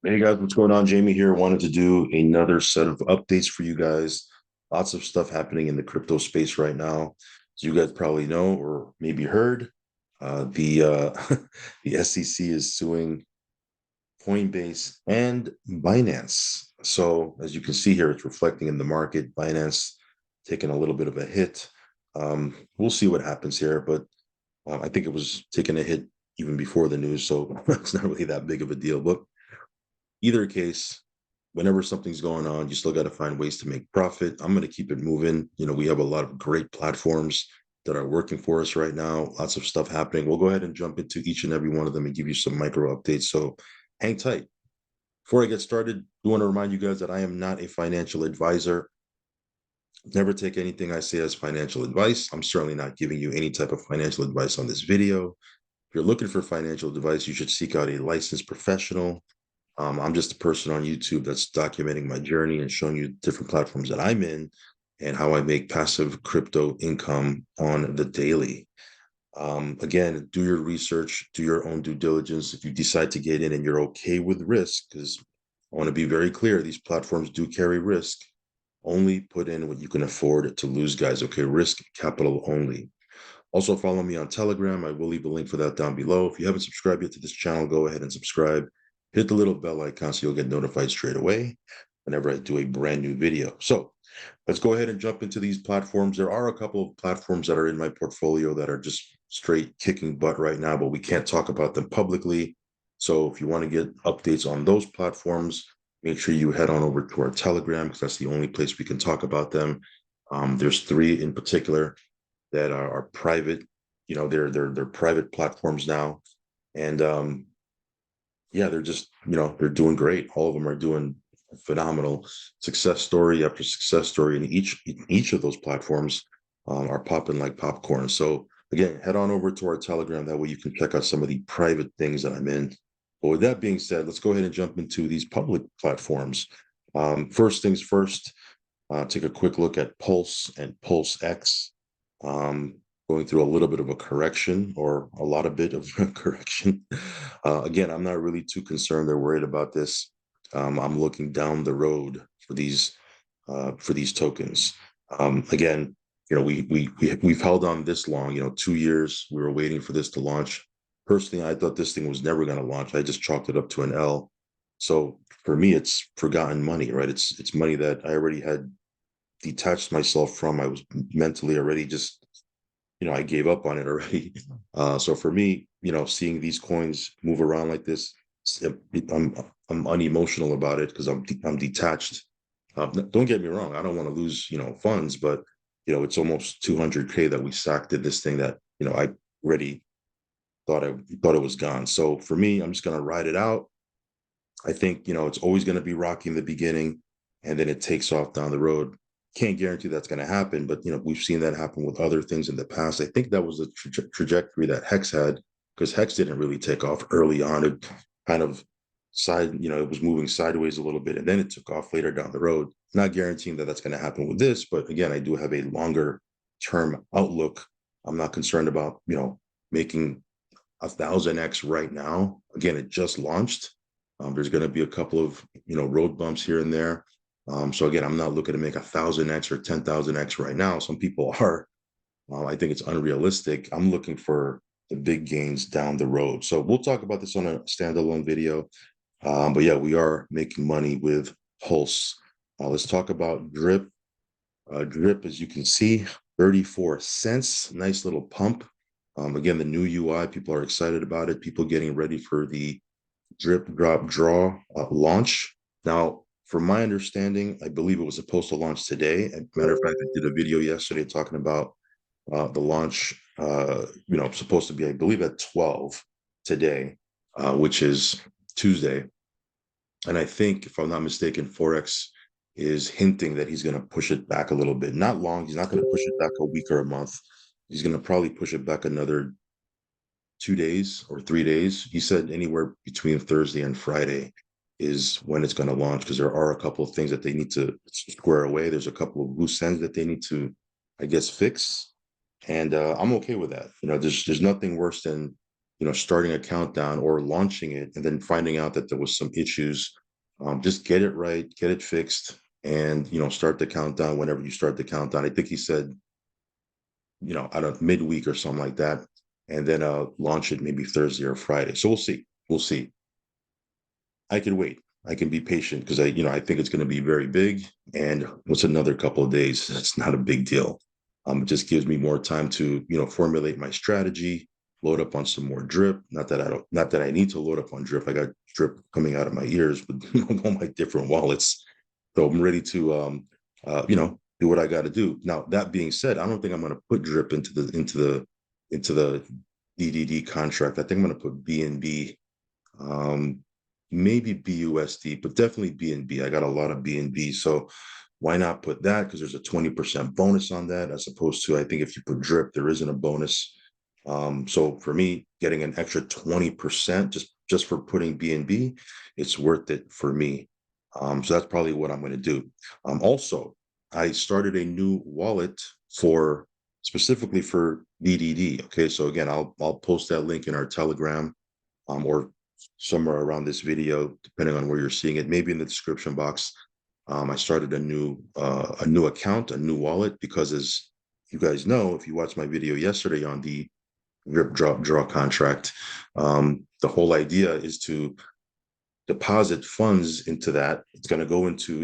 Hey guys, what's going on? Jamie here. Wanted to do another set of updates for you guys. Lots of stuff happening in the crypto space right now. As you guys probably know or maybe heard, the the SEC is suing Coinbase and Binance. So as you can see here, it's reflecting in the market. Binance taking a little bit of a hit. We'll see what happens here, but I think it was taking a hit even before the news, so it's not really that big of a deal. But either case, whenever something's going on, you still got to find ways to make profit. I'm going to keep it moving. We have a lot of great platforms that are working for us right now. Lots of stuff happening. We'll go ahead and jump into each and every one of them and give you some micro updates. So hang tight. Before I get started, I want to remind you guys that I am not a financial advisor. Never take anything I say as financial advice. I'm certainly not giving you any type of financial advice on this video. If you're looking for financial advice, you should seek out a licensed professional. I'm just a person on YouTube that's documenting my journey and showing you different platforms that I'm in and how I make passive crypto income on the daily. Again, do your research, do your own due diligence. If you decide to get in and you're okay with risk, because I want to be very clear, these platforms do carry risk. Only put in what you can afford to lose, guys. Okay, risk capital only. Also, follow me on Telegram. I will leave a link for that down below. If you haven't subscribed yet to this channel, go ahead and subscribe. Hit the little bell icon so you'll get notified straight away whenever I do a brand new video. So let's go ahead and jump into these platforms. There are a couple of platforms that are in my portfolio that are just straight kicking butt right now, but we can't talk about them publicly. So if you want to get updates on those platforms, make sure you head on over to our Telegram because that's the only place we can talk about them. There's three in particular that are private. They're private platforms now, and yeah, they're just they're doing great. All of them are doing phenomenal. Success story after success story, and each of those platforms are popping like popcorn. So again, head on over to our Telegram. That way you can check out some of the private things that I'm in. But with that being said, let's go ahead and jump into these public platforms. First things first, take a quick look at Pulse and Pulse X. Going through a little bit of a correction or a lot of bit of correction. Again, I'm not really too concerned or worried about this. I'm looking down the road for these tokens. Again, we've held on this long. 2 years. We were waiting for this to launch. Personally, I thought this thing was never going to launch. I just chalked it up to an L. So for me, it's forgotten money, right? It's money that I already had detached myself from. I was mentally already just, I gave up on it already. So for me, seeing these coins move around like this, I'm unemotional about it because I'm detached. Don't get me wrong, I don't want to lose funds, but it's almost 200K that we sacked in this thing that I already thought it was gone. So for me, I'm just gonna ride it out. I think it's always going to be rocky in the beginning, and then it takes off down the road. Can't guarantee that's going to happen, but we've seen that happen with other things in the past. I think that was the trajectory that Hex had, because Hex didn't really take off early on. It kind of it was moving sideways a little bit, and then it took off later down the road. Not guaranteeing that that's going to happen with this, but again, I do have a longer term outlook. I'm not concerned about making 1,000x right now. Again, it just launched. There's going to be a couple of road bumps here and there. So again, I'm not looking to make 1,000x or 10,000x right now. Some people are. I think it's unrealistic. I'm looking for the big gains down the road. So we'll talk about this on a standalone video. But yeah, we are making money with Pulse. Let's talk about Drip. Drip, as you can see, 34 cents. Nice little pump. Again, the new UI, people are excited about it. People getting ready for the drip, drop, draw launch. Now, from my understanding, I believe it was supposed to launch today. As a matter of fact, I did a video yesterday talking about the launch, supposed to be, I believe, at 12 today, which is Tuesday. And I think, if I'm not mistaken, Forex is hinting that he's going to push it back a little bit. Not long. He's not going to push it back a week or a month. He's going to probably push it back another 2 days or 3 days. He said anywhere between Thursday and Friday is when it's going to launch, because there are a couple of things that they need to square away. There's a couple of loose ends that they need to, I guess, fix. And I'm okay with that. There's nothing worse than starting a countdown or launching it and then finding out that there was some issues. Just get it right, get it fixed, and start the countdown whenever you start the countdown. I think he said, I don't midweek or something like that, and then launch it maybe Thursday or Friday. So we'll see. We'll see. I can wait. I can be patient because I think it's going to be very big. And what's another couple of days? It's not a big deal. It just gives me more time to, formulate my strategy, load up on some more drip. Not that I need to load up on drip. I got drip coming out of my ears with all my different wallets. So I'm ready to, do what I got to do. Now, that being said, I don't think I'm going to put drip into the DDD contract. I think I'm going to put BNB, maybe BUSD, but definitely BNB. I got a lot of BNB, so why not put that? Because there's a 20% bonus on that, as opposed to, I think if you put drip, there isn't a bonus. So for me, getting an extra 20% just for putting BNB, it's worth it for me. So that's probably what I'm going to do. Also, I started a new wallet for specifically for DDD. Okay, so again, I'll post that link in our Telegram, or somewhere around this video, depending on where you're seeing it, maybe in the description box. I started a new account, a new wallet, because as you guys know, if you watched my video yesterday on the drip drop draw contract, the whole idea is to deposit funds into that. It's going to go into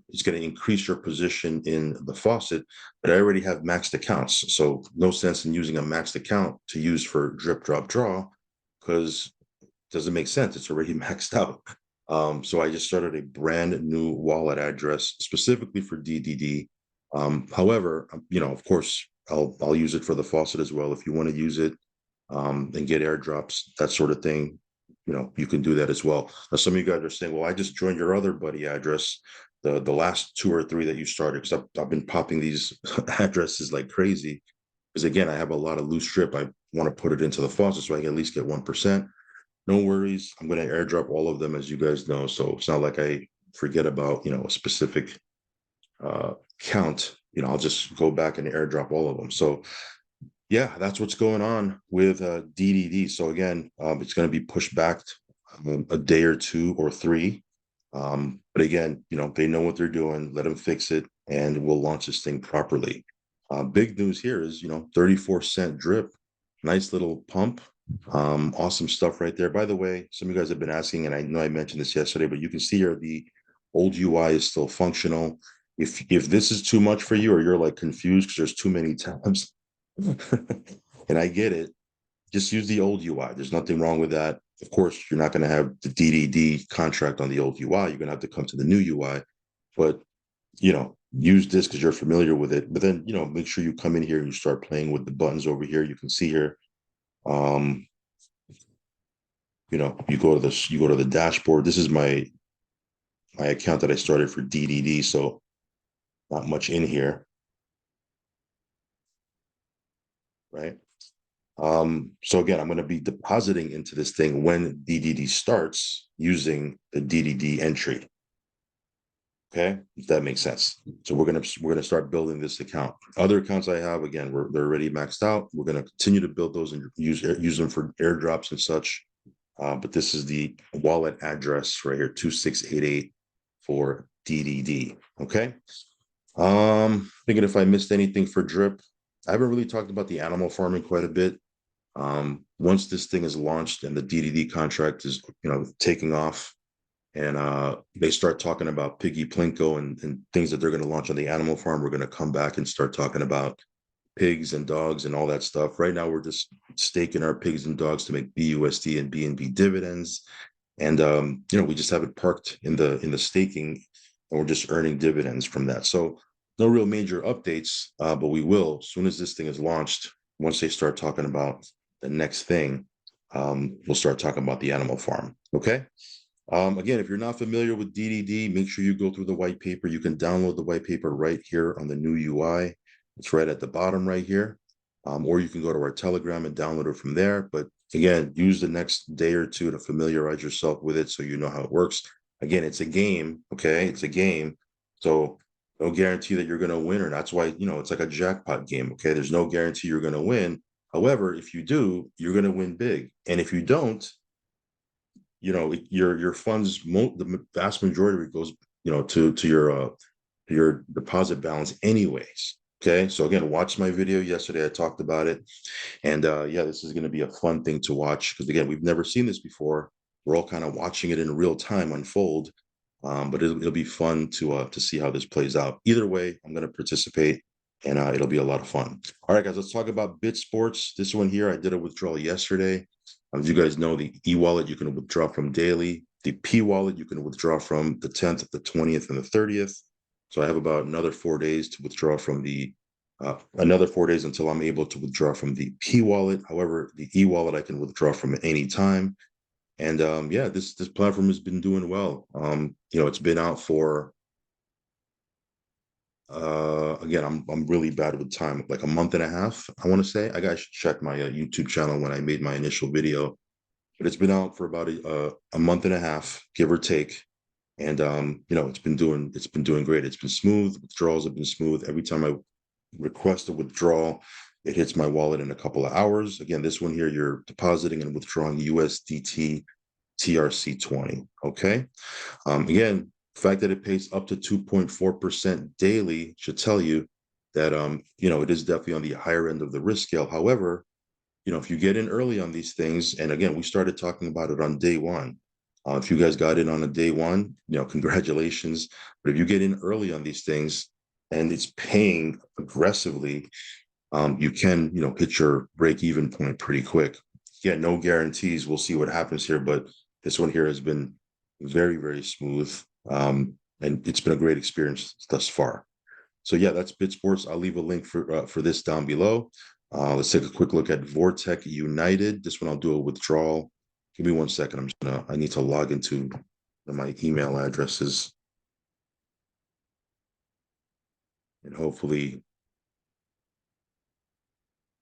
it's going to increase your position in the faucet, but I already have maxed accounts. So no sense in using a maxed account to use for drip drop draw, because doesn't make sense. It's already maxed out. So I just started a brand new wallet address specifically for DDD. However, of course, I'll use it for the faucet as well. If you want to use it, and get airdrops, that sort of thing, you can do that as well. Now, some of you guys are saying, well, I just joined your other buddy address, the last 2 or 3 that you started, because I've been popping these addresses like crazy. Because again, I have a lot of loose drip. I want to put it into the faucet so I can at least get 1%. No worries. I'm going to airdrop all of them, as you guys know. So it's not like I forget about, a specific count. I'll just go back and airdrop all of them. So yeah, that's what's going on with DDD. So again, it's going to be pushed back a day or 2 or 3. But again, they know what they're doing. Let them fix it, and we'll launch this thing properly. Big news here is, 34-cent drip. Nice little pump. Awesome stuff right there. By the way, some of you guys have been asking, and I know I mentioned this yesterday, but you can see here the old UI is still functional. If this is too much for you, or you're like confused because there's too many tabs, and I get it, just use the old UI. There's nothing wrong with that. Of course, you're not going to have the DDD contract on the old UI. You're going to have to come to the new UI, but use this because you're familiar with it. But then, make sure you come in here and you start playing with the buttons over here. You can see here, you go to the dashboard. This is my account that I started for DDD, so not much in here, right? So again, I'm going to be depositing into this thing when DDD starts using the DDD entry. Okay, if that makes sense. So we're gonna start building this account. Other accounts I have, again, they're already maxed out. We're gonna continue to build those and use them for airdrops and such. But this is the wallet address right here, 2688 for DDD. Okay. Thinking if I missed anything for drip, I haven't really talked about the animal farming quite a bit. Once this thing is launched and the DDD contract is taking off, and they start talking about Piggy Plinko and things that they're going to launch on the animal farm, we're going to come back and start talking about pigs and dogs and all that stuff. Right now, we're just staking our pigs and dogs to make BUSD and BNB dividends, and we just have it parked in the staking, and we're just earning dividends from that. So no real major updates, but we will as soon as this thing is launched. Once they start talking about the next thing, we'll start talking about the animal farm. Okay. Again, if you're not familiar with DDD, make sure you go through the white paper. You can download the white paper right here on the new UI. It's right at the bottom right here. Or you can go to our Telegram and download it from there. But again, use the next day or 2 to familiarize yourself with it so you know how it works. Again, it's a game, okay? It's a game. So no guarantee that you're going to win, or that's why, it's like a jackpot game, okay? There's no guarantee you're going to win. However, if you do, you're going to win big. And if you don't, your funds, the vast majority of it goes, to your deposit balance anyways. Okay. So again, watch my video yesterday. I talked about it. And yeah, this is going to be a fun thing to watch because again, we've never seen this before. We're all kind of watching it in real time unfold. But it'll be fun to see how this plays out. Either way, I'm going to participate, and it'll be a lot of fun. All right, guys, let's talk about BitSports. This one here, I did a withdrawal yesterday. As you guys know, the e-wallet you can withdraw from daily. The P-wallet you can withdraw from the 10th, the 20th, and the 30th. So I have about another 4 days to withdraw from the another 4 days until I'm able to withdraw from the P-wallet. However, the e-wallet I can withdraw from at any time. And yeah, this platform has been doing well. It's been out for again, I'm really bad with time, like a month and a half, I want to say. I gotta check my YouTube channel when I made my initial video, but it's been out for about a month and a half, give or take. And it's been doing great. It's been smooth. Withdrawals have been smooth. Every time I request a withdrawal, it hits my wallet in a couple of hours. Again, this one here, you're depositing and withdrawing USDT TRC20. Okay. Again, the fact that it pays up to 2.4% daily should tell you that it is definitely on the higher end of the risk scale. However, if you get in early on these things, and again, we started talking about it on day one. If you guys got in on a day one, congratulations. But if you get in early on these things and it's paying aggressively, you can, hit your break-even point pretty quick. Yeah, no guarantees. We'll see what happens here, but this one here has been very, very smooth, and it's been a great experience thus far. So yeah, that's BitSports. I'll leave a link for this down below. Let's take a quick look at Vortec United. This one I'll do a withdrawal. Give me 1 second. I need to log into my email addresses, and hopefully,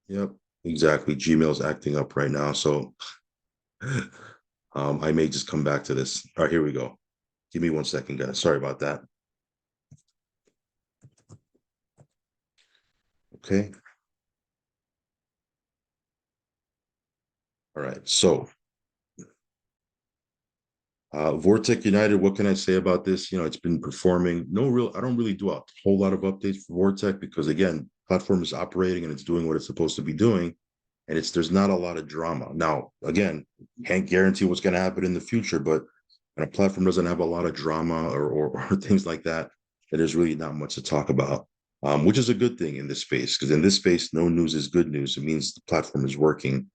yep, exactly. Gmail's acting up right now, so I may just come back to this. All right, here we go. Give me 1 second, guys. Sorry about that. Okay. All right. So Vortec United, what can I say about this? It's been performing. I don't really do a whole lot of updates for Vortec because again, platform is operating and it's doing what it's supposed to be doing. And there's not a lot of drama. Now, again, can't guarantee what's going to happen in the future, but when a platform doesn't have a lot of drama or things like that, then there's really not much to talk about, which is a good thing in this space, because in this space, no news is good news. It means the platform is working.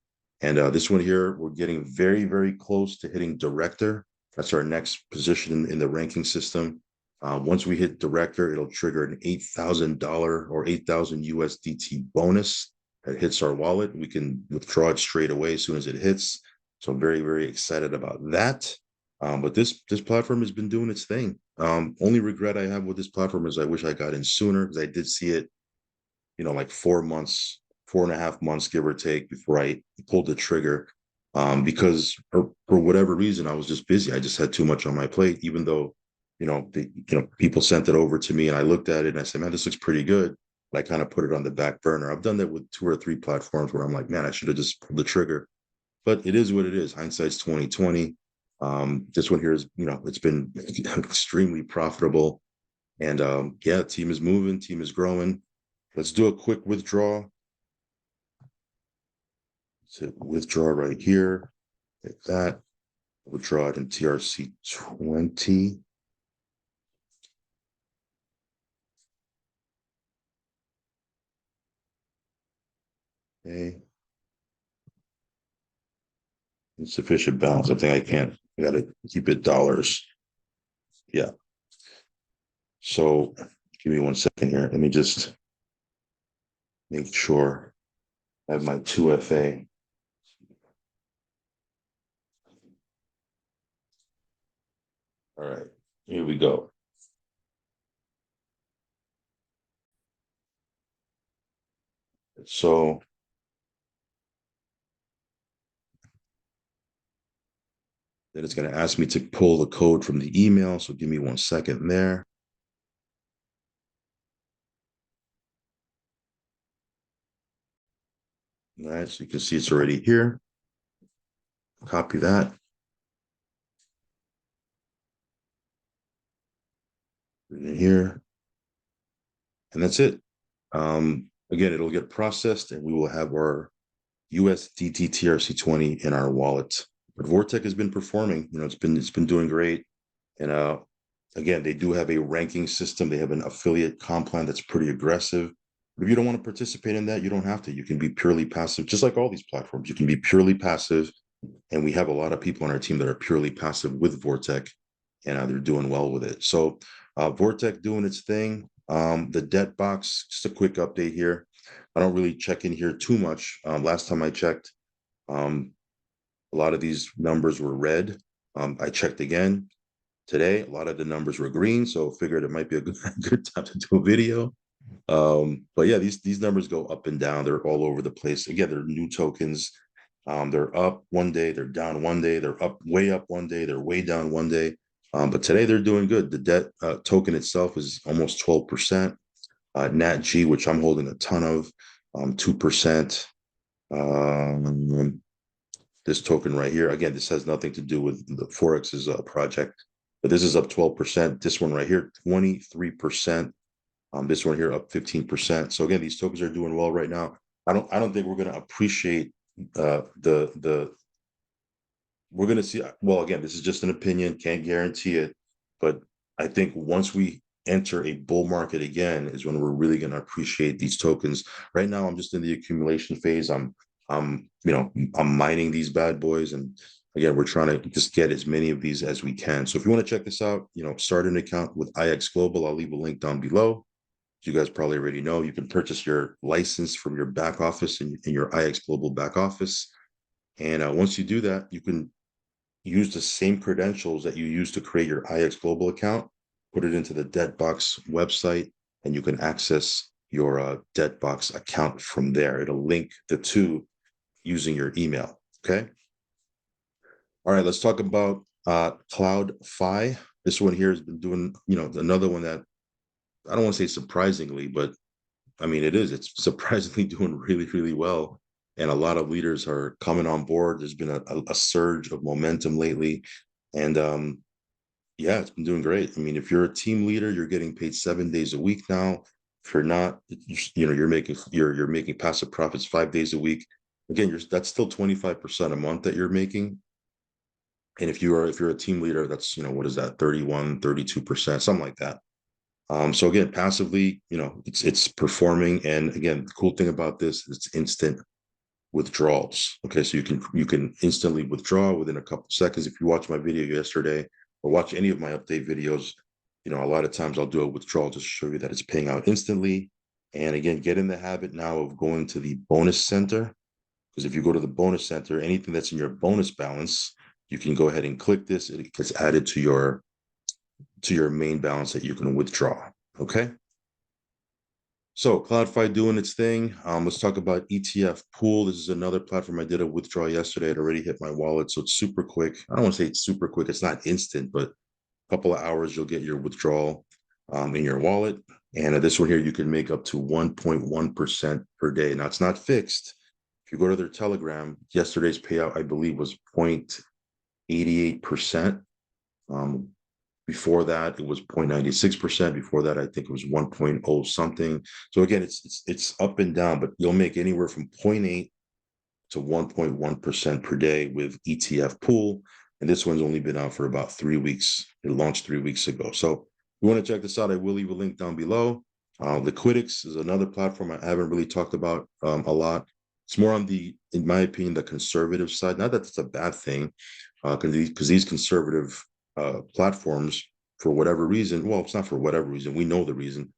And this one here, we're getting very, very close to hitting director. That's our next position in the ranking system. Once we hit director, it'll trigger an $8,000 or 8,000 USDT bonus that hits our wallet. We can withdraw it straight away as soon as it hits. So I'm very, very excited about that. But this platform has been doing its thing. Only regret I have with this platform is I wish I got in sooner, because I did see it, like 4 months, 4.5 months, give or take, before I pulled the trigger. Because for whatever reason, I was just busy. I just had too much on my plate, even though, people sent it over to me and I looked at it and I said, man, this looks pretty good. But I kind of put it on the back burner. I've done that with 2 or 3 platforms where I'm like, man, I should have just pulled the trigger. But it is what it is. Hindsight's 2020. This one here is, it's been extremely profitable. And yeah, team is moving, team is growing. Let's do a quick withdraw. So withdraw right here, like that. Withdraw it in TRC20. Okay. Insufficient balance. I think I can't. I got to keep it dollars. Yeah. So give me 1 second here. Let me just make sure I have my 2FA. All right. Here we go. So then it's going to ask me to pull the code from the email. So give me 1 second there. All right, so you can see it's already here. Copy that. Put it in here. And that's it. Again, it'll get processed and we will have our USDT TRC20 in our wallet. But Vortec has been performing, it's been doing great. And again, they do have a ranking system. They have an affiliate comp plan that's pretty aggressive. But if you don't want to participate in that, you don't have to. You can be purely passive, just like all these platforms. You can be purely passive. And we have a lot of people on our team that are purely passive with Vortec, and they're doing well with it. So Vortec doing its thing. The debt box, just a quick update here. I don't really check in here too much. Last time I checked, a lot of these numbers were red. I checked again today. A lot of the numbers were green, so figured it might be a good time to do a video. But yeah, these numbers go up and down. They're all over the place. Again, they're new tokens. They're up one day, they're down one day, they're way up one day, they're way down one day. But today they're doing good. The debt token itself is almost 12%. NatG, which I'm holding a ton of, 2%. This token right here, again, this has nothing to do with the Forex's project, but this is up 12%. This one right here, 23%. This one here up 15%. So again, these tokens are doing well right now. I don't think we're going to appreciate we're going to see. Well, again, this is just an opinion, can't guarantee it, but I think once we enter a bull market again is when we're really going to appreciate these tokens. Right now, I'm just in the accumulation phase. I'm mining these bad boys, and again, we're trying to just get as many of these as we can. So if you want to check this out, start an account with IX Global. I'll leave a link down below. You guys probably already know you can purchase your license from your back office in your IX Global back office. And once you do that, you can use the same credentials that you use to create your IX Global account, put it into the Debtbox website, and you can access your Debtbox account from there. It'll link the two using your email. Okay. All right, let's talk about CloudFi. This one here has been doing, another one that I don't want to say surprisingly, but I mean, it's surprisingly doing really, really well. And a lot of leaders are coming on board. There's been a surge of momentum lately. And yeah, it's been doing great. I mean, if you're a team leader, you're getting paid 7 days a week now. If you're not, you're making passive profits 5 days a week. Again, that's still 25% a month that you're making. And if you're a team leader, that's, what is that, 31, 32%, something like that. So again, passively, it's performing. And again, the cool thing about this is it's instant withdrawals. Okay, so you can instantly withdraw within a couple seconds. If you watch my video yesterday or watch any of my update videos, a lot of times I'll do a withdrawal just to show you that it's paying out instantly. And again, get in the habit now of going to the bonus center, because if you go to the bonus center, anything that's in your bonus balance, you can go ahead and click this. It gets added to your main balance that you can withdraw. Okay. So CloudFi doing its thing. Let's talk about ETF Pool. This is another platform I did a withdrawal yesterday. It already hit my wallet, so it's super quick. I don't want to say it's super quick. It's not instant, but a couple of hours you'll get your withdrawal in your wallet. And this one here, you can make up to 1.1% per day. Now it's not fixed. If you go to their Telegram, yesterday's payout, I believe, was 0.88%. Before that, it was 0.96%. Before that, I think it was 1.0 something. So again, it's up and down, but you'll make anywhere from 0.8 to 1.1% per day with ETF Pool. And this one's only been out for about 3 weeks. It launched 3 weeks ago. So if you want to check this out, I will leave a link down below. Liquidix is another platform I haven't really talked about a lot. It's more on in my opinion, the conservative side. Not that it's a bad thing, because these conservative platforms, for whatever reason, well, it's not for whatever reason, we know the reason,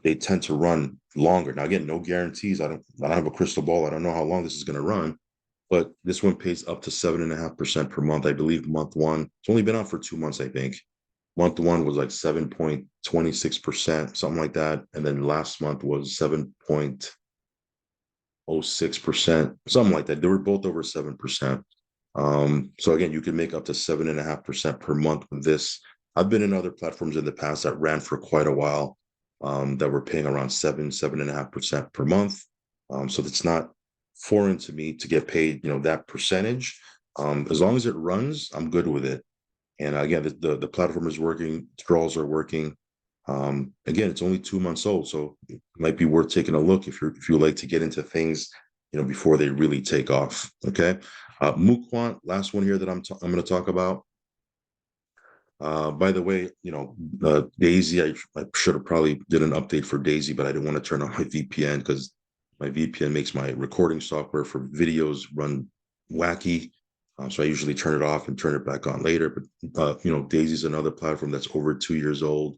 they tend to run longer. Now, again, no guarantees. I don't have a crystal ball. I don't know how long this is going to run, but this one pays up to 7.5% per month. I believe month one, it's only been out for 2 months, I think. Month one was like 7.26%, something like that. And then last month was 7.06%, something like that. They were both over 7%. So again, you can make up to 7.5% per month with this. I've been in other platforms in the past that ran for quite a while, that were paying around 7.5% per month. So it's not foreign to me to get paid, that percentage. As long as it runs, I'm good with it. And again, the platform is working, draws are working. Again, it's only 2 months old, so it might be worth taking a look if you like to get into things, before they really take off. Okay, Muquant, last one here that I'm going to talk about. By the way, Daisy, I should have probably did an update for Daisy, but I didn't want to turn on my VPN because my VPN makes my recording software for videos run wacky. So I usually turn it off and turn it back on later. But Daisy's another platform that's over 2 years old,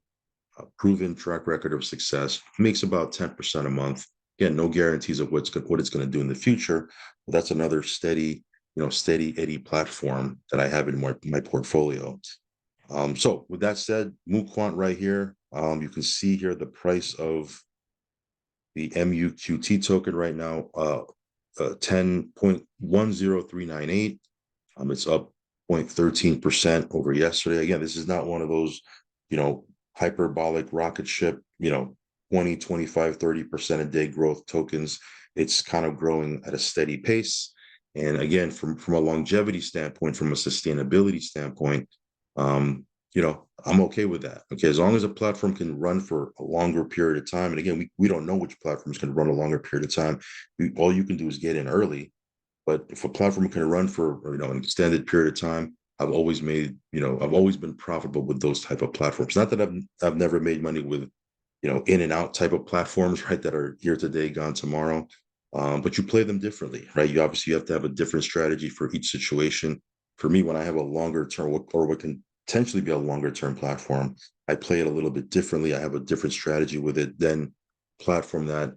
proven track record of success, makes about 10% a month. Again, no guarantees of what it's going to do in the future. But that's another steady Eddie platform that I have in my portfolio. So with that said, Muquant right here, you can see here the price of the MUQT token right now, 10.10398. It's up 0.13% over yesterday. Again, this is not one of those, hyperbolic rocket ship, 20, 25, 30% a day growth tokens. It's kind of growing at a steady pace. And again, from a longevity standpoint, from a sustainability standpoint, I'm okay with that. Okay, as long as a platform can run for a longer period of time, and again, we don't know which platforms can run a longer period of time. All you can do is get in early. But if a platform can run for an extended period of time, I've always been profitable with those type of platforms. Not that I've never made money with in and out type of platforms, right, that are here today, gone tomorrow. But you play them differently, right? You obviously have to have a different strategy for each situation. For me, when I have a longer term or what can potentially be a longer term platform, I play it a little bit differently. I have a different strategy with it than platform that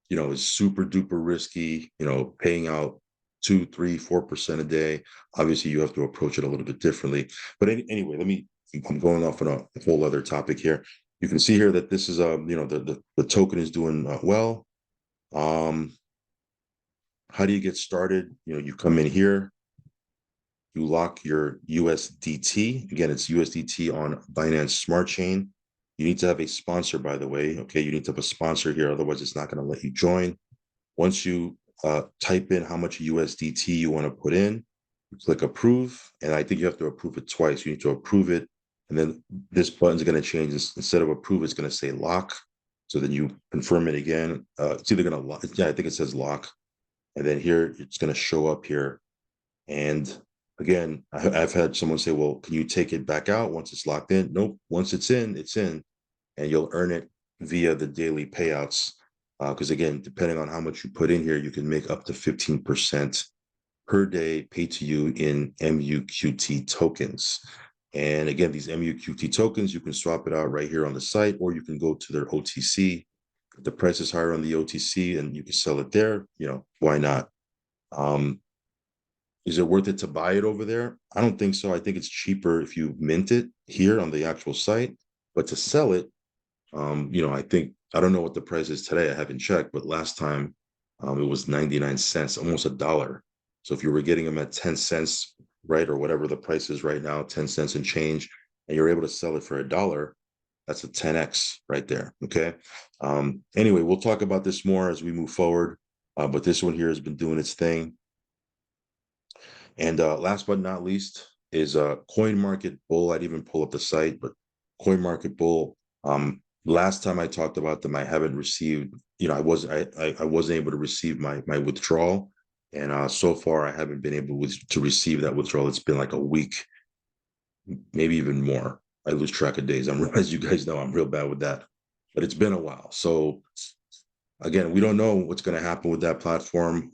is super duper risky, paying out 2, 3, 4% a day. Obviously, you have to approach it a little bit differently. But anyway, I'm going off on a whole other topic here. You can see here that this is the token is doing well. How do you get started? You come in here, you lock your USDT. Again, it's USDT on Binance Smart Chain. You need to have a sponsor, by the way. Okay, you need to have a sponsor here, otherwise it's not going to let you join. Once you type in how much USDT you want to put in, you click approve, and I think you have to approve it twice. You need to approve it, and then this button's going to change. Instead of approve, it's going to say lock. So then you confirm it again. It's either going to lock. Yeah, I think it says lock. And then here, it's going to show up here. And again, I've had someone say, well, can you take it back out once it's locked in? Nope. Once it's in, and you'll earn it via the daily payouts. Because again, depending on how much you put in here, you can make up to 15% per day paid to you in MUQT tokens. And again, these MUQT tokens, you can swap it out right here on the site, or you can go to their OTC. If the price is higher on the OTC and you can sell it there, why not? Is it worth it to buy it over there? I don't think so. I think it's cheaper if you mint it here on the actual site, but to sell it, I don't know what the price is today. I haven't checked, but last time it was 99 cents, almost $1. So if you were getting them at 10 cents, right, or whatever the price is right now, 10 cents and change, and you're able to sell it for $1, that's a 10x right there. Okay. Anyway, we'll talk about this more as we move forward. But this one here has been doing its thing. And last but not least is Coin Market Bull. I'd even pull up the site, but Coin Market Bull. Last time I talked about them, I haven't received. I wasn't able to receive my withdrawal, and so far I haven't been able to receive that withdrawal. It's been like a week, maybe even more. I lose track of days. As you guys know, I'm real bad with that, but it's been a while. So again, we don't know what's going to happen with that platform.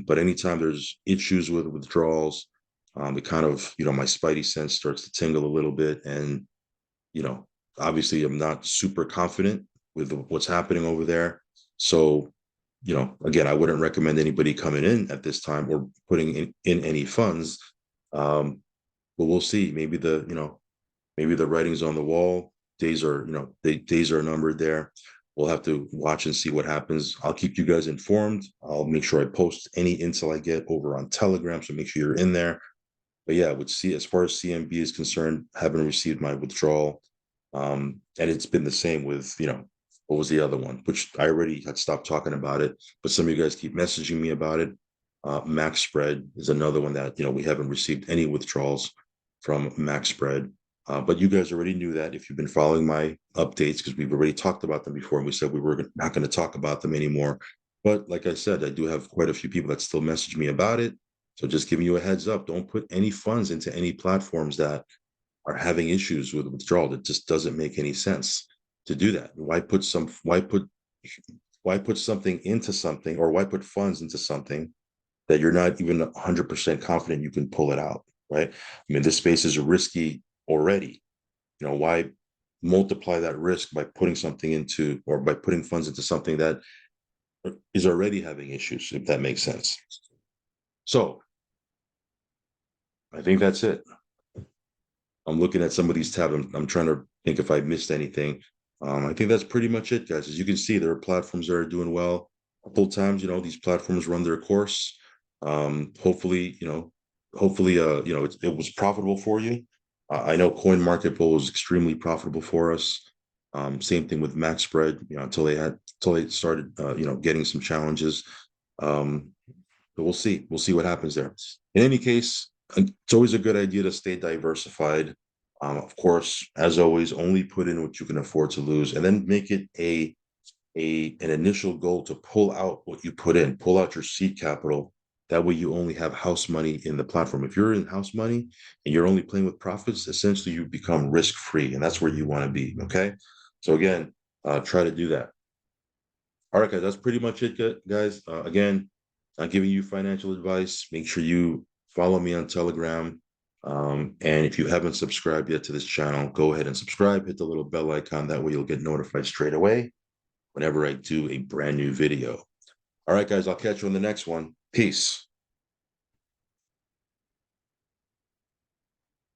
But anytime there's issues with withdrawals, it kind of, my spidey sense starts to tingle a little bit. And, obviously I'm not super confident with what's happening over there. So, again, I wouldn't recommend anybody coming in at this time or putting in any funds. But we'll see. Maybe the writing's on the wall. Days are, days are numbered there. We'll have to watch and see what happens. I'll keep you guys informed. I'll make sure I post any intel I get over on Telegram, so make sure you're in there. But yeah, as far as CMB is concerned, haven't received my withdrawal. And it's been the same with, what was the other one, which I already had stopped talking about it, but some of you guys keep messaging me about it. Max Spread is another one that, we haven't received any withdrawals from Max Spread. But you guys already knew that if you've been following my updates, because we've already talked about them before, and we said we were not going to talk about them anymore. But like I said, I do have quite a few people that still message me about it. So just giving you a heads up, don't put any funds into any platforms that are having issues with withdrawal. It just doesn't make any sense to do that. Why put something into something, or why put funds into something that you're not even 100% confident you can pull it out, right? I mean, this space is risky already. Why multiply that risk by putting something into, or by putting funds into something that is already having issues, if that makes sense. So I think that's it. I'm looking at some of these tabs. I'm trying to think if I missed anything. I think that's pretty much it, guys. As you can see, there are platforms that are doing well. A couple times, these platforms run their course. Hopefully, it was profitable for you. I know Coin Market Bull was extremely profitable for us. Same thing with Max Spread, until they started, getting some challenges. Um, but we'll see. We'll see what happens there. In any case, it's always a good idea to stay diversified. Of course, as always, only put in what you can afford to lose, and then make it an initial goal to pull out what you put in, pull out your seed capital. That way, you only have house money in the platform. If you're in house money and you're only playing with profits, essentially you become risk free, and that's where you want to be. Okay, so again, try to do that. All right, guys, that's pretty much it, guys. Again, I'm giving you financial advice. Make sure you follow me on Telegram. And if you haven't subscribed yet to this channel, go ahead and subscribe. Hit the little bell icon. That way you'll get notified straight away whenever I do a brand new video. All right, guys, I'll catch you on the next one. Peace.